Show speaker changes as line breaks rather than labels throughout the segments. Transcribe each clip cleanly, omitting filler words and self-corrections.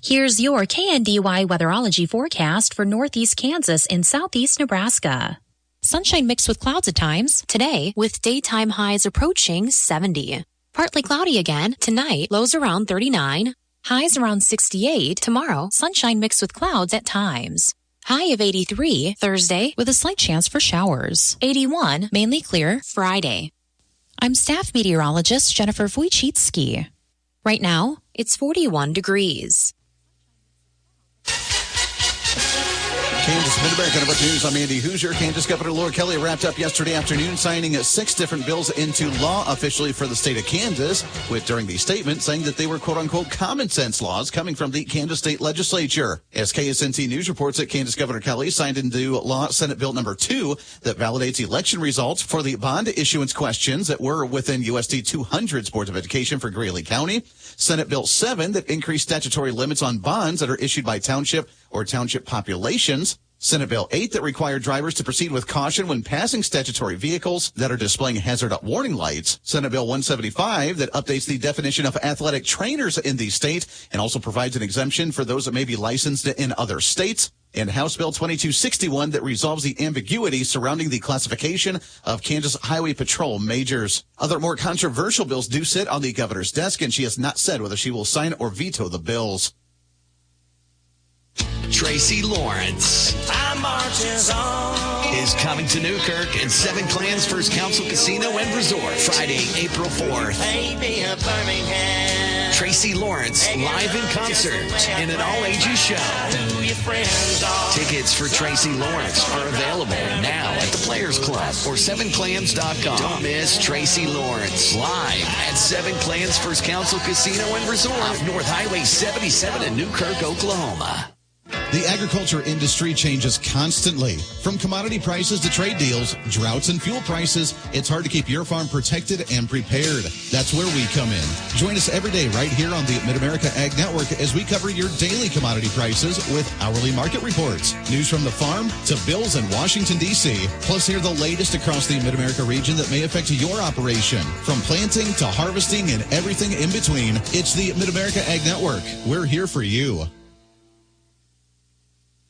Here's your KNDY weatherology forecast for northeast Kansas and southeast Nebraska. Sunshine mixed with clouds at times today, with daytime highs approaching 70. Partly cloudy again tonight, lows around 39. Highs around 68 tomorrow, sunshine mixed with clouds at times. High of 83 Thursday with a slight chance for showers. 81 mainly clear Friday. I'm staff meteorologist Jennifer Wojcicki. Right now, it's 41 degrees.
Kansas Mid-America Network News. I'm Andy Hoosier. Kansas Governor Laura Kelly wrapped up yesterday afternoon signing 6 different bills into law officially for the state of Kansas, with during the statement saying that they were quote-unquote common sense laws coming from the Kansas state legislature. As KSNC News reports that Kansas Governor Kelly signed into law Senate Bill number 2 that validates election results for the bond issuance questions that were within USD 200's Board of Education for Greeley County. Senate Bill 7 that increased statutory limits on bonds that are issued by township or township populations. Senate Bill 8 that required drivers to proceed with caution when passing statutory vehicles that are displaying hazard warning lights. Senate Bill 175 that updates the definition of athletic trainers in the state and also provides an exemption for those that may be licensed in other states. And House Bill 2261 that resolves the ambiguity surrounding the classification of Kansas Highway Patrol majors. Other more controversial bills do sit on the governor's desk, and she has not said whether she will sign or veto the bills.
Tracy Lawrence is coming to Newkirk and Seven Clans First Council Casino and Resort Friday, April 4th. Tracy Lawrence live in concert in an all-ages show. Tickets for Tracy Lawrence are available now at the Players Club or sevenclans.com. Don't miss Tracy Lawrence live at Seven Clans First Council Casino and Resort off North Highway 77 in Newkirk, Oklahoma.
The agriculture industry changes constantly. From commodity prices to trade deals, droughts and fuel prices, it's hard to keep your farm protected and prepared. That's where we come in. Join us every day right here on the Mid-America Ag Network as we cover your daily commodity prices with hourly market reports, news from the farm to bills in Washington, D.C., plus hear the latest across the Mid-America region that may affect your operation. From planting to harvesting and everything in between, it's the Mid-America Ag Network. We're here for you.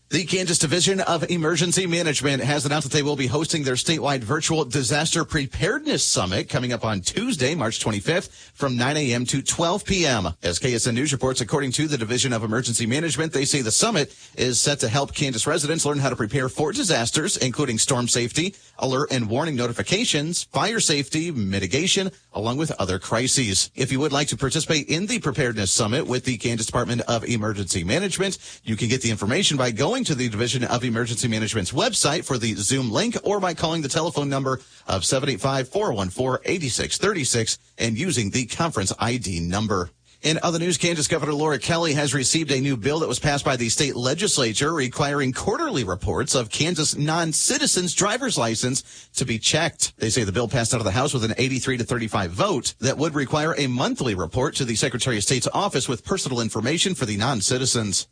The Kansas Division of Emergency Management has announced that they will be hosting their statewide virtual disaster preparedness summit coming up on Tuesday, March 25th from 9 a.m. to 12 p.m. As KSN News reports, according to the Division of Emergency Management, they say the summit is set to help Kansas residents learn how to prepare for disasters, including storm safety, alert and warning notifications, fire safety, mitigation, along with other crises. If you would like to participate in the preparedness summit with the Kansas Department of Emergency Management, you can get the information by going to the Division of Emergency Management's website for the Zoom link or by calling the telephone number of 785-414-8636 and using the conference ID number. In other news, Kansas Governor Laura Kelly has received a new bill that was passed by the state legislature requiring quarterly reports of Kansas non-citizens' driver's license to be checked. They say the bill passed out of the House with an 83-35 vote that would require a monthly report to the Secretary of State's office with personal information for the non-citizens.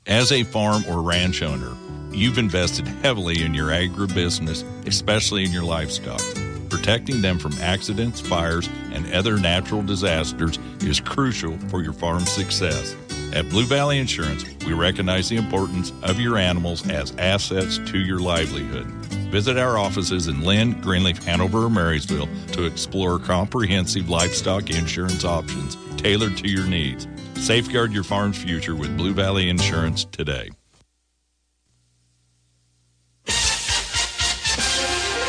As a farm or ranch owner, you've invested heavily in your agribusiness, especially in your livestock. Protecting them from accidents, fires, and other natural disasters is crucial for your farm's success. At Blue Valley Insurance, we recognize the importance of your animals as assets to your livelihood. Visit our offices in Lynn, Greenleaf, Hanover, or Marysville to explore comprehensive livestock insurance options tailored to your needs. Safeguard your farm's future with Blue Valley Insurance today.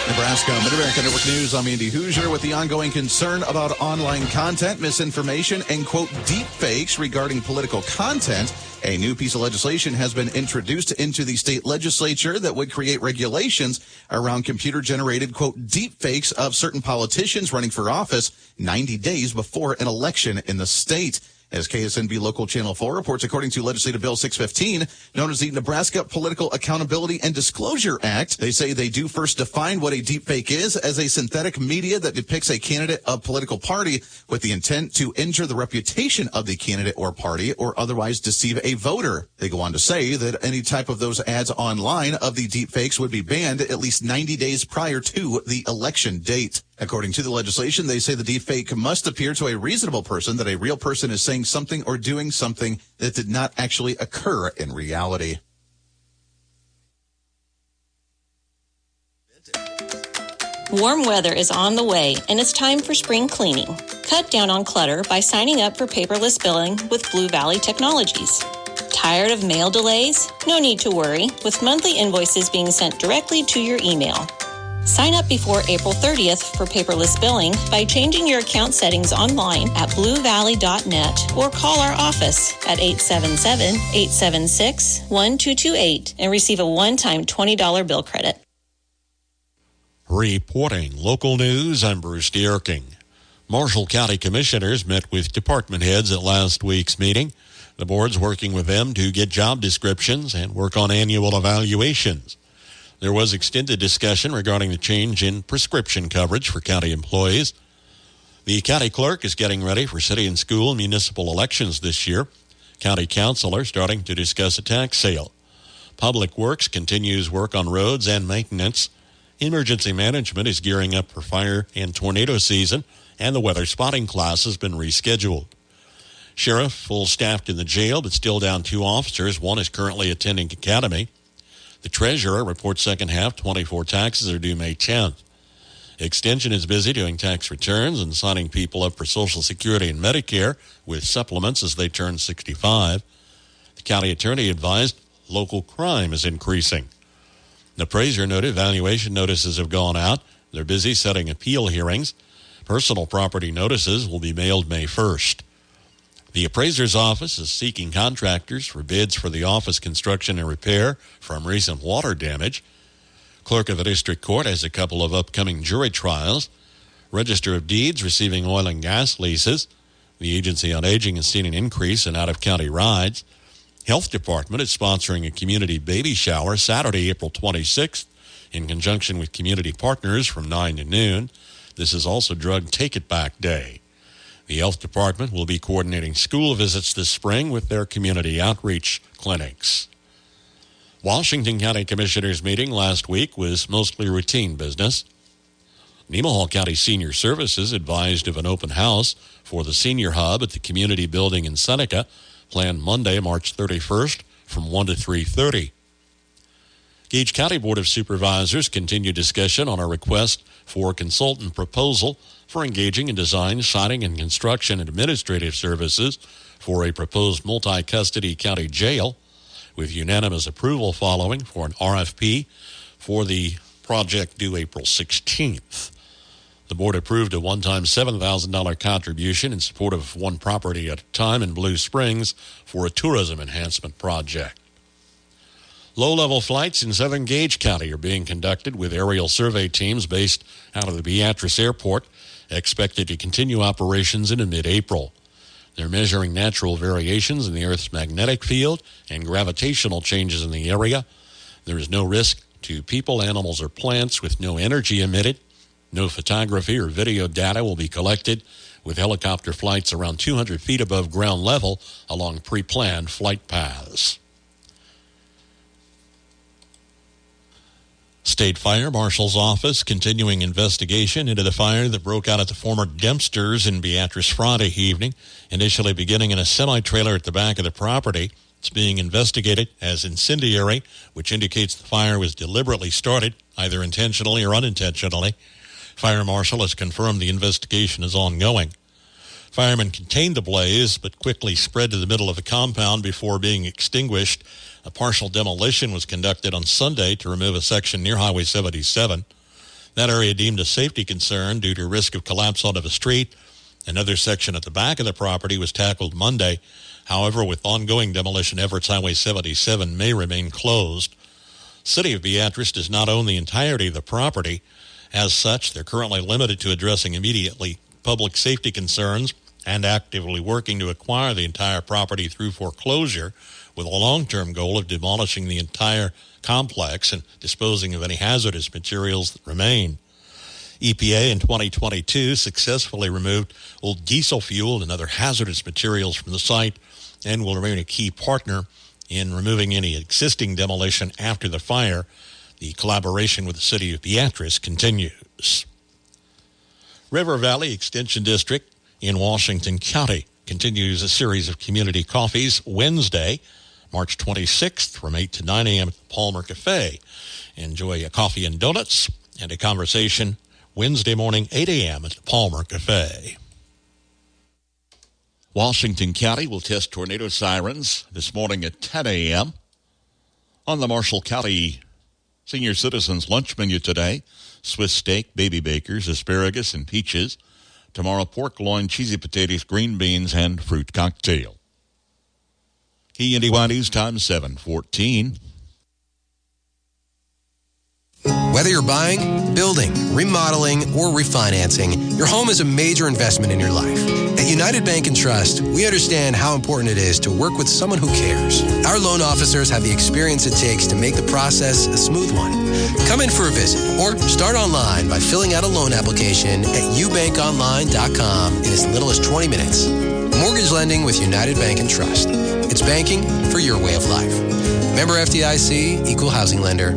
Nebraska Mid-America Network News. I'm Andy Hoosier with the ongoing concern about online content, misinformation, and, quote, deep fakes regarding political content. A new piece of legislation has been introduced into the state legislature that would create regulations around computer-generated, quote, deep fakes of certain politicians running for office 90 days before an election in the state. As KSNB Local Channel 4 reports, according to Legislative Bill 615, known as the Nebraska Political Accountability and Disclosure Act, they say they do first define what a deepfake is as a synthetic media that depicts a candidate of political party with the intent to injure the reputation of the candidate or party or otherwise deceive a voter. They go on to say that any type of those ads online of the deepfakes would be banned at least 90 days prior to the election date. According to the legislation, they say the deepfake must appear to a reasonable person that a real person is saying something or doing something that did not actually occur in reality.
Warm weather is on the way, and it's time for spring cleaning. Cut down on clutter by signing up for paperless billing with Blue Valley Technologies. Tired of mail delays? No need to worry, with monthly invoices being sent directly to your email. Sign up before April 30th for paperless billing by changing your account settings online at bluevalley.net or call our office at 877-876-1228 and receive a one-time $20 bill credit.
Reporting local news, I'm Bruce Dierking. Marshall County Commissioners met with department heads at last week's meeting. The board's working with them to get job descriptions and work on annual evaluations. There was extended discussion regarding the change in prescription coverage for county employees. The county clerk is getting ready for city and school and municipal elections this year. County council are starting to discuss a tax sale. Public Works continues work on roads and maintenance. Emergency management is gearing up for fire and tornado season, and the weather spotting class has been rescheduled. Sheriff full-staffed in the jail, but still down 2 officers. One is currently attending academy. The treasurer reports second half 24 taxes are due May 10th. Extension is busy doing tax returns and signing people up for Social Security and Medicare with supplements as they turn 65. The county attorney advised local crime is increasing. The appraiser noted valuation notices have gone out. They're busy setting appeal hearings. Personal property notices will be mailed May 1st. The appraiser's office is seeking contractors for bids for the office construction and repair from recent water damage. Clerk of the district court has a couple of upcoming jury trials. Register of Deeds receiving oil and gas leases. The Agency on Aging has seen an increase in out-of-county rides. Health Department is sponsoring a community baby shower Saturday, April 26th, in conjunction with community partners from 9 to noon. This is also Drug Take It Back Day. The Health Department will be coordinating school visits this spring with their community outreach clinics. Washington County Commissioners meeting last week was mostly routine business. Nemaha County Senior Services advised of an open house for the Senior Hub at the Community Building in Seneca, planned Monday, March 31st from 1 to 3:30. Gage County Board of Supervisors continued discussion on a request for a consultant proposal for engaging in design, siting, and construction and administrative services for a proposed multi-custody county jail, with unanimous approval following for an RFP for the project due April 16th. The board approved a one-time $7,000 contribution in support of one property at a time in Blue Springs for a tourism enhancement project. Low-level flights in southern Gage County are being conducted with aerial survey teams based out of the Beatrice Airport, expected to continue operations into mid-April. They're measuring natural variations in the Earth's magnetic field and gravitational changes in the area. There is no risk to people, animals, or plants with no energy emitted. No photography or video data will be collected, with helicopter flights around 200 feet above ground level along pre-planned flight paths. State Fire Marshal's office continuing investigation into the fire that broke out at the former Dempster's in Beatrice Friday evening, initially beginning in a semi-trailer at the back of the property. It's being investigated as incendiary, which indicates the fire was deliberately started, either intentionally or unintentionally. Fire Marshal has confirmed the investigation is ongoing. Firemen contained the blaze, but quickly spread to the middle of the compound before being extinguished. A partial demolition was conducted on Sunday to remove a section near Highway 77. That area deemed a safety concern due to risk of collapse onto the street. Another section at the back of the property was tackled Monday. However, with ongoing demolition efforts, Highway 77 may remain closed. City of Beatrice does not own the entirety of the property. As such, they're currently limited to addressing immediately public safety concerns and actively working to acquire the entire property through foreclosure, with a long-term goal of demolishing the entire complex and disposing of any hazardous materials that remain. EPA in 2022 successfully removed old diesel fuel and other hazardous materials from the site and will remain a key partner in removing any existing demolition after the fire. The collaboration with the city of Beatrice continues. River Valley Extension District in Washington County continues a series of community coffees Wednesday, March 26th from 8 to 9 a.m. at the Palmer Cafe. Enjoy a coffee and donuts and a conversation Wednesday morning, 8 a.m. at the Palmer Cafe. Washington County will test tornado sirens this morning at 10 a.m. On the Marshall County Senior Citizens lunch menu today, Swiss steak, baby bakers, asparagus, and peaches. Tomorrow, pork loin, cheesy potatoes, green beans, and fruit cocktail. KNDY News Time 7:14.
Whether you're buying, building, remodeling, or refinancing, your home is a major investment in your life. At United Bank and Trust, we understand how important it is to work with someone who cares. Our loan officers have the experience it takes to make the process a smooth one. Come in for a visit or start online by filling out a loan application at ubankonline.com in as little as 20 minutes. Mortgage lending with United Bank and Trust. It's banking for your way of life. Member FDIC, Equal Housing Lender.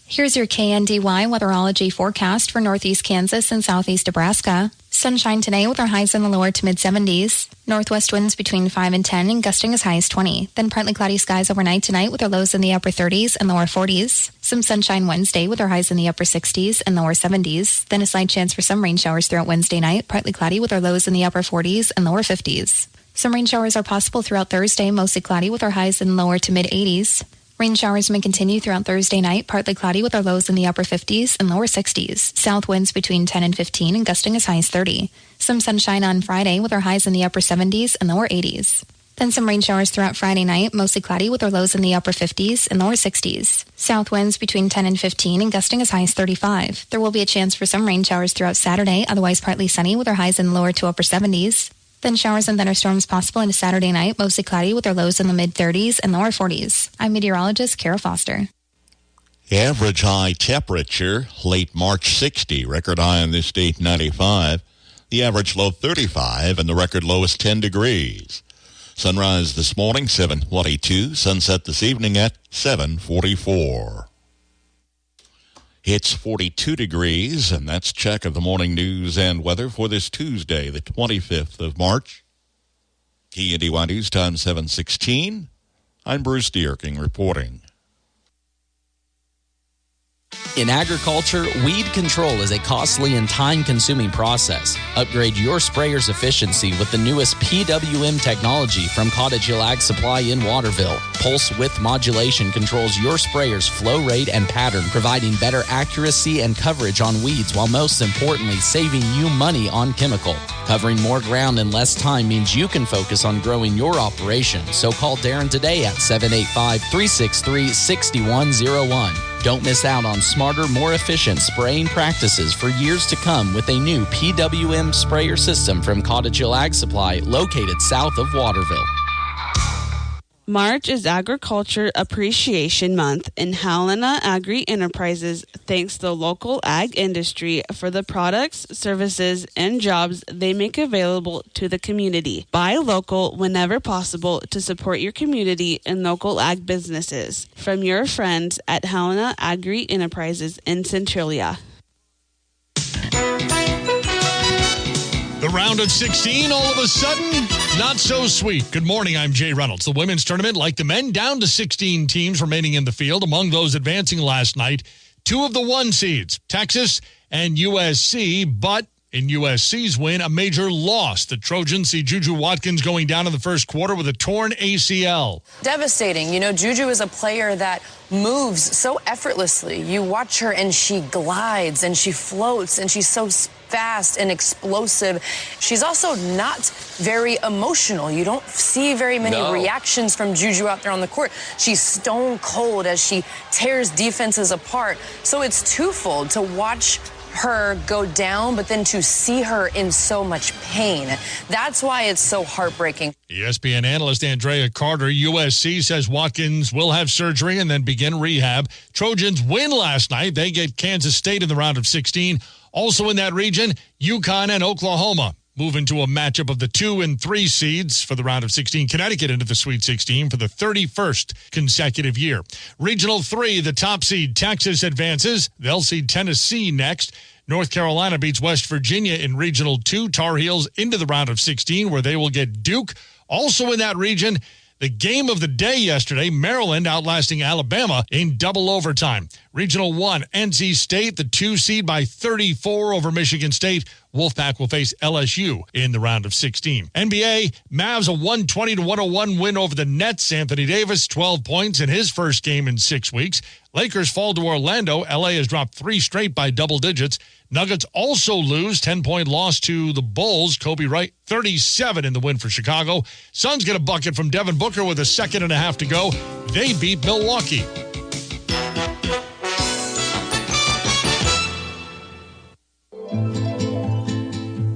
Here's your KNDY weatherology forecast for northeast Kansas and southeast Nebraska. Sunshine today with our highs in the lower to mid-70s. Northwest winds between 5 and 10 and gusting as high as 20. Then partly cloudy skies overnight tonight with our lows in the upper 30s and lower 40s. Some sunshine Wednesday with our highs in the upper 60s and lower 70s. Then a slight chance for some rain showers throughout Wednesday night, partly cloudy with our lows in the upper 40s and lower 50s. Some rain showers are possible throughout Thursday, mostly cloudy with our highs in lower to mid-80s. Rain showers may continue throughout Thursday night, partly cloudy with our lows in the upper 50s and lower 60s. South winds between 10 and 15 and gusting as high as 30. Some sunshine on Friday with our highs in the upper 70s and lower 80s. Then some rain showers throughout Friday night, mostly cloudy with our lows in the upper 50s and lower 60s. South winds between 10 and 15 and gusting as high as 35. There will be a chance for some rain showers throughout Saturday, otherwise partly sunny with our highs in the lower to upper 70s. Then showers and thunderstorms possible into Saturday night, mostly cloudy with our lows in the mid-30s and lower 40s. I'm meteorologist Kara Foster.
Average high temperature, late March 60. Record high in this state, 95. The average low, 35, and the record low is 10 degrees. Sunrise this morning, 7:22. Sunset this evening at 7:44. It's 42 degrees, and that's check of the morning news and weather for this Tuesday, the 25th of March. KNDY News Time 7:16. I'm Bruce Dierking reporting.
In agriculture, weed control is a costly and time-consuming process. Upgrade your sprayer's efficiency with the newest PWM technology from Cottage Hill Ag Supply in Waterville. Pulse width modulation controls your sprayer's flow rate and pattern, providing better accuracy and coverage on weeds while most importantly saving you money on chemical. Covering more ground in less time means you can focus on growing your operation. So call Darren today at 785-363-6101. Don't miss out on smarter, more efficient spraying practices for years to come with a new PWM sprayer system from Cottage Hill Ag Supply, located south of Waterville.
March is Agriculture Appreciation Month, and Helena Agri Enterprises thanks the local ag industry for the products, services, and jobs they make available to the community. Buy local whenever possible to support your community and local ag businesses. From your friends at Helena Agri Enterprises in Centralia.
The round of 16, all of a sudden, not so sweet. Good morning, I'm Jay Reynolds. The women's tournament, like the men, down to 16 teams remaining in the field. Among those advancing last night, two of the one seeds, Texas and USC, but in USC's win, a major loss. The Trojans see Juju Watkins going down in the first quarter with a torn ACL.
Devastating. You know, Juju is a player that moves so effortlessly. You watch her and she glides and she floats and she's so fast and explosive. She's also not very emotional. You don't see very many reactions from Juju out there on the court. She's stone cold as she tears defenses apart. So it's twofold to watch her go down, but then to see her in so much pain. That's why it's so heartbreaking.
ESPN analyst Andrea Carter, USC says Watkins will have surgery and then begin rehab. Trojans win last night. They get Kansas State in the round of 16. Also in that region, UConn and Oklahoma move into a matchup of the 2 and 3 seeds for the round of 16. Connecticut into the Sweet 16 for the 31st consecutive year. Regional 3, the top seed Texas advances. They'll see Tennessee next. North Carolina beats West Virginia in Regional 2. Tar Heels into the round of 16 where they will get Duke. Also in that region, the game of the day yesterday, Maryland outlasting Alabama in double overtime. Regional 1, NC State, the 2 seed by 34 over Michigan State. Wolfpack will face LSU in the round of 16. NBA, Mavs a 120-101 win over the Nets. Anthony Davis, 12 points in his first game in 6 weeks. Lakers fall to Orlando. LA has dropped 3 straight by double digits. Nuggets also lose, 10-point loss to the Bulls. Kobe Wright, 37 in the win for Chicago. Suns get a bucket from Devin Booker with a second and a half to go. They beat Milwaukee.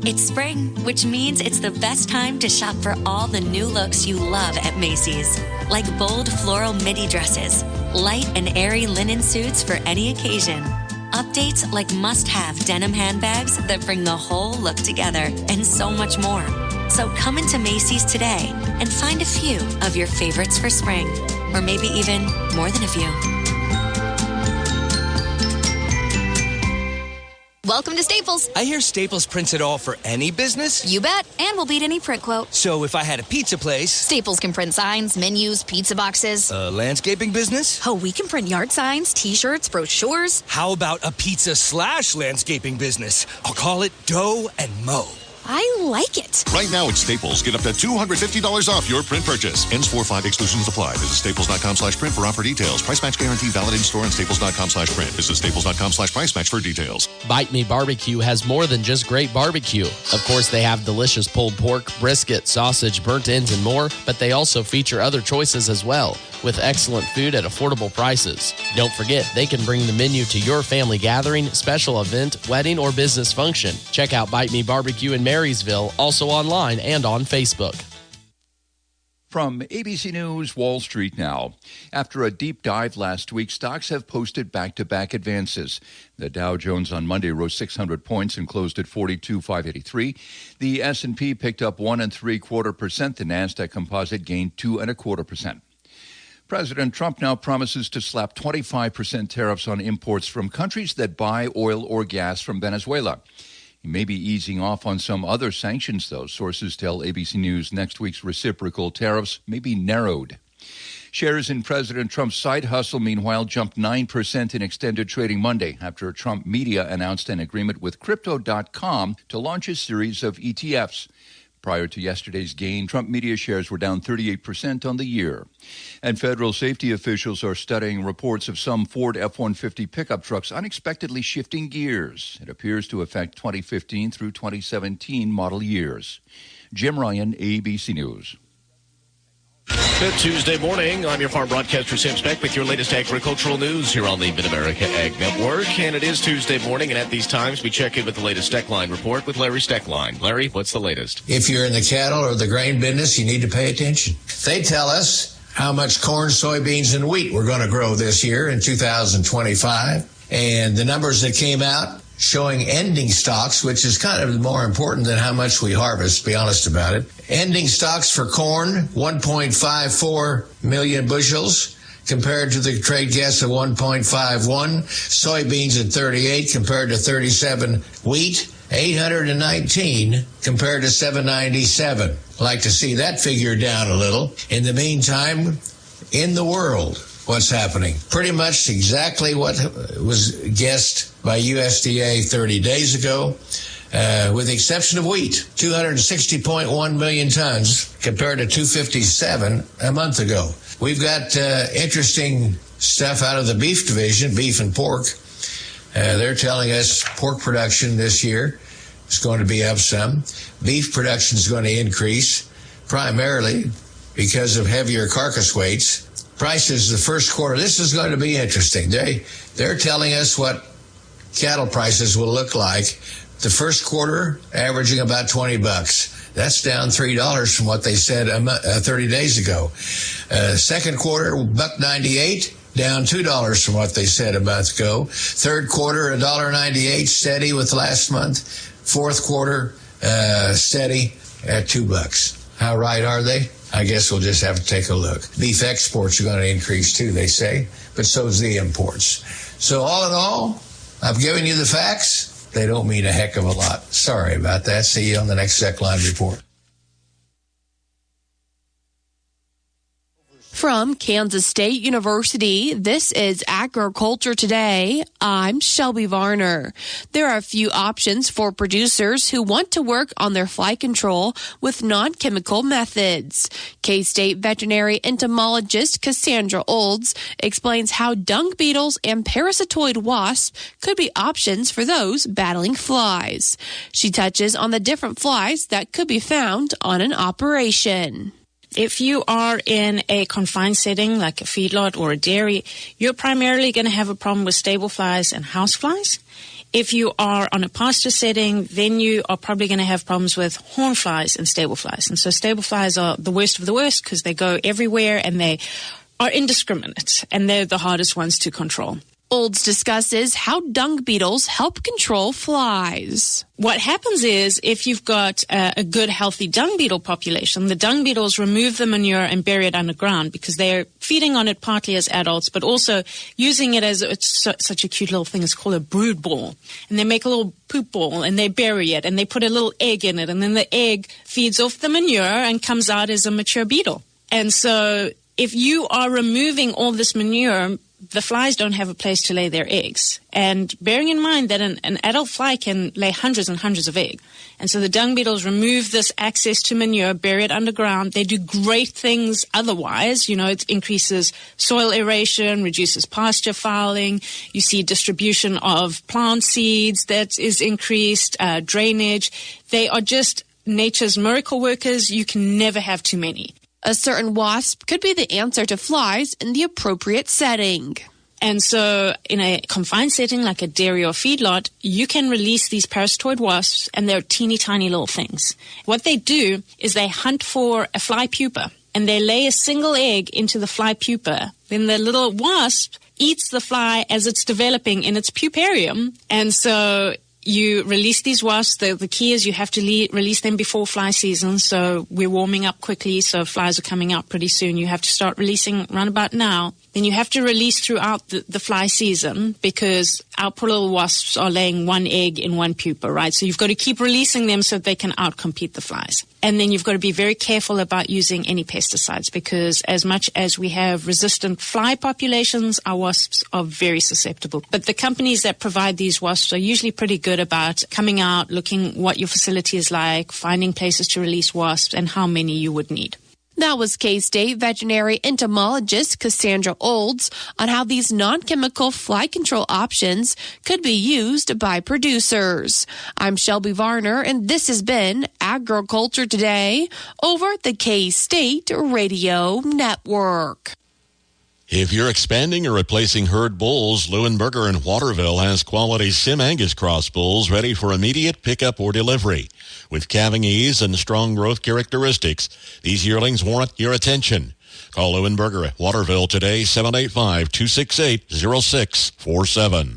It's spring, which means it's the best time to shop for all the new looks you love at Macy's. Like bold floral midi dresses, light and airy linen suits for any occasion. Updates like must-have denim handbags that bring the whole look together, and so much more. So come into Macy's today and find a few of your favorites for spring, or maybe even more than a few.
Welcome to Staples.
I hear Staples prints it all for any business.
You bet, and we'll beat any print quote.
So if I had a pizza place...
Staples can print signs, menus, pizza boxes.
A landscaping business?
Oh, we can print yard signs, T-shirts, brochures.
How about a pizza/landscaping business? I'll call it Dough and Mo.
I like it.
Right now at Staples, get up to $250 off your print purchase. Ends 4/5, exclusions apply. Visit staples.com/print for offer details. Price match guarantee valid in store and staples.com/print. Visit staples.com/price match for details.
Bite Me Barbecue has more than just great barbecue. Of course, they have delicious pulled pork, brisket, sausage, burnt ends, and more, but they also feature other choices as well, with excellent food at affordable prices. Don't forget, they can bring the menu to your family gathering, special event, wedding, or business function. Check out Bite Me Barbecue in Marysville, also online and on Facebook.
From ABC News, Wall Street now. After a deep dive last week, stocks have posted back-to-back advances. The Dow Jones on Monday rose 600 points and closed at 42,583. The S&P picked up 1 3/4%. The Nasdaq Composite gained 2 1/4%. President Trump now promises to slap 25% tariffs on imports from countries that buy oil or gas from Venezuela. He may be easing off on some other sanctions, though. Sources tell ABC News next week's reciprocal tariffs may be narrowed. Shares in President Trump's side hustle, meanwhile, jumped 9% in extended trading Monday after Trump Media announced an agreement with Crypto.com to launch a series of ETFs. Prior to yesterday's gain, Trump Media shares were down 38% on the year. And federal safety officials are studying reports of some Ford F-150 pickup trucks unexpectedly shifting gears. It appears to affect 2015 through 2017 model years. Jim Ryan, ABC News.
Good Tuesday morning. I'm your farm broadcaster, Sam Speck, with your latest agricultural news here on the Mid-America Ag Network. And it is Tuesday morning, and at these times, we check in with the latest Steckline report with Larry Steckline. Larry, what's the latest?
If you're in the cattle or the grain business, you need to pay attention. They tell us how much corn, soybeans, and wheat we're going to grow this year in 2025. And the numbers that came out showing ending stocks, which is kind of more important than how much we harvest, be honest about it. Ending stocks for corn, 1.54 million bushels compared to the trade guess of 1.51. Soybeans at 38 compared to 37. Wheat, 819 compared to 797. I'd like to see that figure down a little. In the meantime, in the world, what's happening? Pretty much exactly what was guessed by USDA 30 days ago, with the exception of wheat, 260.1 million tons compared to 257 a month ago. We've got interesting stuff out of the beef division, beef and pork. They're telling us pork production this year is going to be up some. Beef production is going to increase, primarily because of heavier carcass weights. Prices the first quarter, this is going to be interesting. They're telling us what cattle prices will look like. The first quarter averaging about $20. That's down $3 from what they said 30 days ago. Second quarter, $1.98, down $2 from what they said a month ago. Third quarter, $1.98, steady with last month. Fourth quarter, steady at $2. How right are they? I guess we'll just have to take a look. Beef exports are going to increase too, they say, but so is the imports. So all in all, I've given you the facts. they don't mean a heck of a lot. Sorry about that. See you on the next Sec Line Report.
From Kansas State University, this is Agriculture Today. I'm Shelby Varner. There are a few options for producers who want to work on their fly control with non-chemical methods. K-State veterinary entomologist Cassandra Olds explains how dung beetles and parasitoid wasps could be options for those battling flies. She touches on the different flies that could be found on an operation.
If you are in a confined setting like a feedlot or a dairy, you're primarily going to have a problem with stable flies and house flies. If you are on a pasture setting, then you are probably going to have problems with horn flies and stable flies. And so stable flies are the worst of the worst because they go everywhere and they are indiscriminate, and they're the hardest ones to control.
Olds discusses how dung beetles help control flies.
What happens is if you've got a good, healthy dung beetle population, the dung beetles remove the manure and bury it underground because they're feeding on it partly as adults, but also using it as such a cute little thing. It's called a brood ball. And they make a little poop ball and they bury it and they put a little egg in it. And then the egg feeds off the manure and comes out as a mature beetle. And so if you are removing all this manure, the flies don't have a place to lay their eggs. And bearing in mind that an adult fly can lay hundreds and hundreds of eggs. And so the dung beetles remove this access to manure, bury it underground. They do great things otherwise. You know, it increases soil aeration, reduces pasture fouling. You see distribution of plant seeds that is increased, drainage. They are just nature's miracle workers. You can never have too many.
A certain wasp could be the answer to flies in the appropriate setting.
And so in a confined setting like a dairy or feedlot, you can release these parasitoid wasps, and they're teeny tiny little things. What they do is they hunt for a fly pupa, and they lay a single egg into the fly pupa. Then the little wasp eats the fly as it's developing in its puparium. And so you release these wasps. The key is you have to release them before fly season. So we're warming up quickly, so flies are coming out pretty soon. You have to start releasing round about now. Then you have to release throughout the fly season because our poor little wasps are laying one egg in one pupa, right? So you've got to keep releasing them so they can outcompete the flies. And then you've got to be very careful about using any pesticides because as much as we have resistant fly populations, our wasps are very susceptible. But the companies that provide these wasps are usually pretty good about coming out, looking what your facility is like, finding places to release wasps and how many you would need.
That was K-State veterinary entomologist Cassandra Olds on how these non-chemical fly control options could be used by producers. I'm Shelby Varner, and this has been Agriculture Today over the K-State Radio Network.
If you're expanding or replacing herd bulls, Leuenberger in Waterville has quality Sim Angus cross bulls ready for immediate pickup or delivery. With calving ease and strong growth characteristics, these yearlings warrant your attention. Call Leuenberger at Waterville today, 785-268-0647.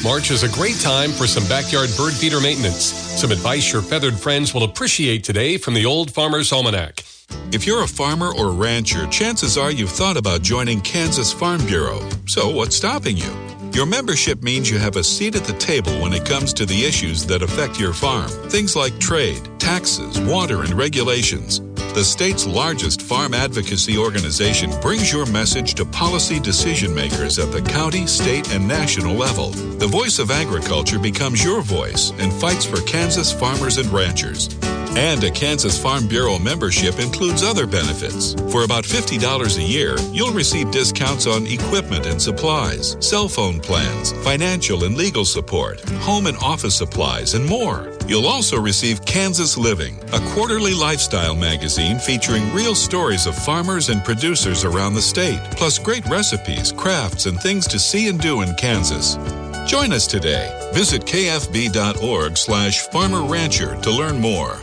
March is a great time for some backyard bird feeder maintenance. Some advice your feathered friends will appreciate today from the Old Farmer's Almanac.
If you're a farmer or rancher, chances are you've thought about joining Kansas Farm Bureau. So what's stopping you? Your membership means you have a seat at the table when it comes to the issues that affect your farm. Things like trade, taxes, water, and regulations. The state's largest farm advocacy organization brings your message to policy decision makers at the county, state, and national level. The voice of agriculture becomes your voice and fights for Kansas farmers and ranchers. And a Kansas Farm Bureau membership includes other benefits. For about $50 a year, you'll receive discounts on equipment and supplies, cell phone plans, financial and legal support, home and office supplies, and more. You'll also receive Kansas Living, a quarterly lifestyle magazine featuring real stories of farmers and producers around the state, plus great recipes, crafts, and things to see and do in Kansas. Join us today. Visit kfb.org/farmer-rancher to learn more.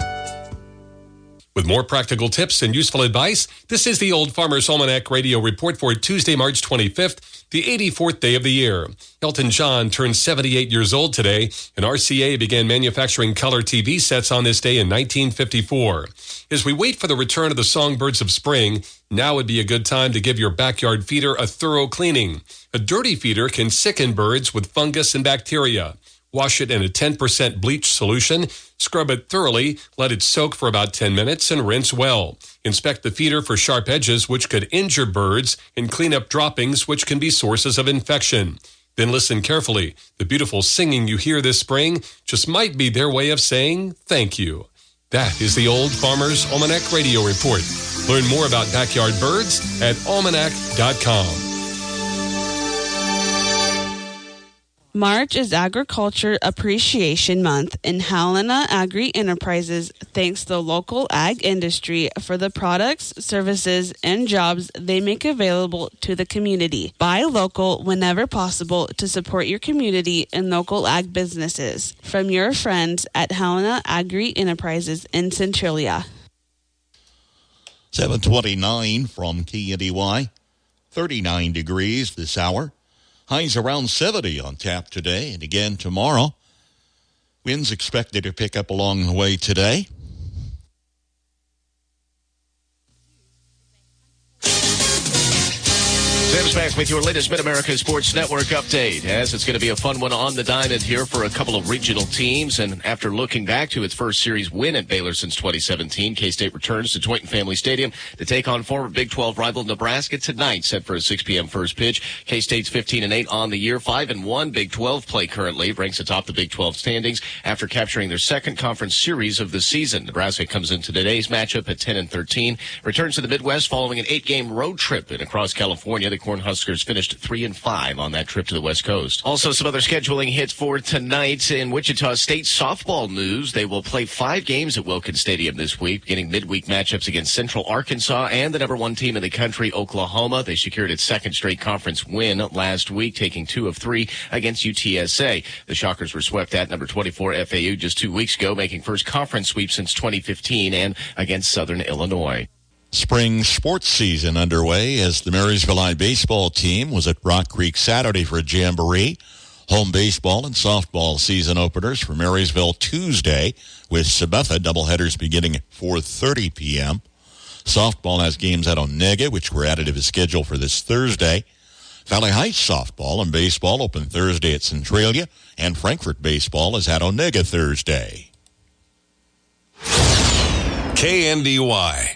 With more practical tips and useful advice, this is the Old Farmer's Almanac Radio Report for Tuesday, March 25th, the 84th day of the year. Elton John turned 78 years old today, and RCA began manufacturing color TV sets on this day in 1954. As we wait for the return of the songbirds of spring, now would be a good time to give your backyard feeder a thorough cleaning. A dirty feeder can sicken birds with fungus and bacteria. Wash it in a 10% bleach solution. Scrub it thoroughly, let it soak for about 10 minutes, and rinse well. Inspect the feeder for sharp edges, which could injure birds, and clean up droppings, which can be sources of infection. Then listen carefully. The beautiful singing you hear this spring just might be their way of saying thank you. That is the Old Farmer's Almanac Radio Report. Learn more about backyard birds at almanac.com.
March is Agriculture Appreciation Month, and Helena Agri Enterprises thanks the local ag industry for the products, services, and jobs they make available to the community. Buy local whenever possible to support your community and local ag businesses. From your friends at Helena Agri Enterprises in Centralia.
7:29 from KNDY, 39 degrees this hour. Highs around 70 on tap today and again tomorrow. Winds expected to pick up along the way today.
Sam's back with your latest Mid-America Sports Network update, as it's going to be a fun one on the diamond here for a couple of regional teams. And after looking back to its first series win at Baylor since 2017, K-State returns to Tointon Family Stadium to take on former Big 12 rival Nebraska tonight, set for a 6 p.m. first pitch. K-State's 15-8 on the year, 5-1 Big 12 play currently, ranks atop the Big 12 standings after capturing their second conference series of the season. Nebraska comes into today's matchup at 10-13, returns to the Midwest following an 8-game road trip in across California. The Cornhuskers finished 3-5 on that trip to the West Coast. Also, some other scheduling hits for tonight in Wichita State softball news. They will play 5 games at Wilkins Stadium this week, getting midweek matchups against Central Arkansas and the number 1 team in the country, Oklahoma. They secured its second straight conference win last week, taking 2 of 3 against UTSA. The Shockers were swept at number 24 FAU just 2 weeks ago, making first conference sweep since 2015 and against Southern Illinois.
Spring sports season underway as the Marysville High baseball team was at Rock Creek Saturday for a jamboree. Home baseball and softball season openers for Marysville Tuesday with Sabetha doubleheaders beginning at 4:30 p.m. Softball has games at Onega, which were added to the schedule for this Thursday. Valley Heights softball and baseball open Thursday at Centralia, and Frankfort baseball is at Onega Thursday.
KNDY.